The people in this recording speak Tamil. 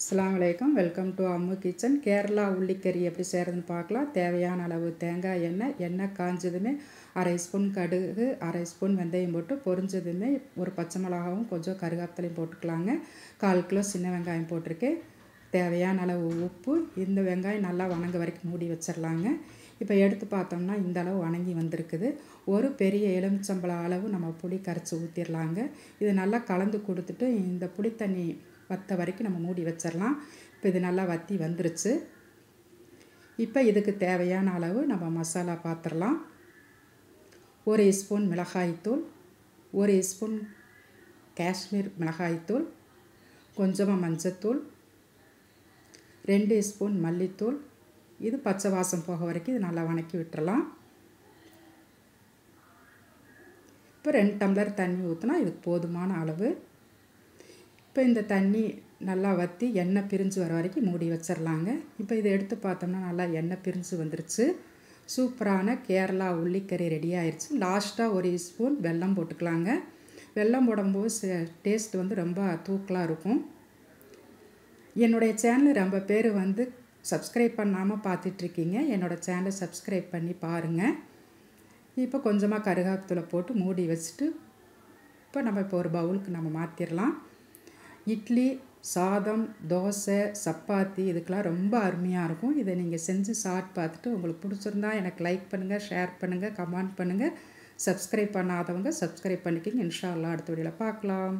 அஸ்ஸலாமு அலைக்கும். Welcome to Ammu kitchen. Kerala உள்ளிக்கறி எப்படி செய்கிறதுன்னு பார்க்கலாம். தேவையான அளவு தேங்காய் எண்ணெய் காஞ்சதுமே அரை ஸ்பூன் கடுகு, அரை ஸ்பூன் வெந்தயம் போட்டு பொரிஞ்சதுமே ஒரு பச்சை மிளகாவும் கொஞ்சம் கருவேப்பிலையும் போட்டுக்கலாங்க. 1/4 கிலோ சின்ன வெங்காயம் போட்டிருக்கேன். தேவையான அளவு உப்பு. இந்த வெங்காயம் நல்லா வணங்க வரைக்கும் மூடி வச்சிடலாங்க. இப்போ எடுத்து பார்த்தோம்னா இந்த அளவு வணங்கி வந்திருக்குது. ஒரு பெரிய எலுமிச்சம்பழம் அளவு நம்ம புளி கரைச்சி ஊற்றிடலாங்க. இது நல்லா கலந்து கொடுத்துட்டு இந்த புளி தண்ணி வற்ற வரைக்கும் நம்ம மூடி வச்சிடலாம். இப்போ இது நல்லா வற்றி வந்துருச்சு. இப்போ இதுக்கு தேவையான அளவு நம்ம மசாலா பார்த்துடலாம். 1 ஸ்பூன் மிளகாய்த்தூள், 1 ஸ்பூன் காஷ்மீர் மிளகாய்த்தூள், கொஞ்சமாக மஞ்சத்தூள், 2 ஸ்பூன் மல்லித்தூள். இது பச்சை வாசம் போக வரைக்கும் இது நல்லா வணக்கி விட்டுறலாம். இப்போ 2 டம்ளர் தண்ணி ஊற்றினா இதுக்கு போதுமான அளவு. இப்போ இந்த தண்ணி நல்லா வற்றி எண்ணெய் பிரிஞ்சு வர வரைக்கும் மூடி வச்சிடலாங்க. இப்போ இதை எடுத்து பார்த்தோம்னா நல்லா எண்ணெய் பிரிஞ்சு வந்துருச்சு. சூப்பரான கேரளா உள்ளிக்கறி ரெடி ஆயிடுச்சு. லாஸ்ட்டாக 1 ஸ்பூன் வெல்லம் போட்டுக்கலாங்க. வெல்லம் போடும்போது டேஸ்ட் ரொம்ப தூக்கலாக இருக்கும். என்னுடைய சேனல் ரொம்ப பேர் சப்ஸ்கிரைப் பண்ணாமல் பார்த்துட்ருக்கீங்க. என்னோடய சேனலை சப்ஸ்கிரைப் பண்ணி பாருங்கள். இப்போ கொஞ்சமாக கருவேப்பிலை போட்டு மூடி வச்சுட்டு இப்போ ஒரு பவுலுக்கு நம்ம மாற்றிடலாம். இட்லி, சாதம், தோசை, சப்பாத்தி இதுக்கெலாம் ரொம்ப அருமையாக இருக்கும். இதை நீங்கள் செஞ்சு சாப்பிட்டு பார்த்துட்டு உங்களுக்கு பிடிச்சிருந்தா எனக்கு லைக் பண்ணுங்கள், ஷேர் பண்ணுங்கள், கமெண்ட் பண்ணுங்கள். சப்ஸ்கிரைப் பண்ணாதவங்க சப்ஸ்கிரைப் பண்ணிக்கிங்க. இன்ஷா அல்லாஹ் அடுத்த வீடியோவில் பார்க்கலாம்.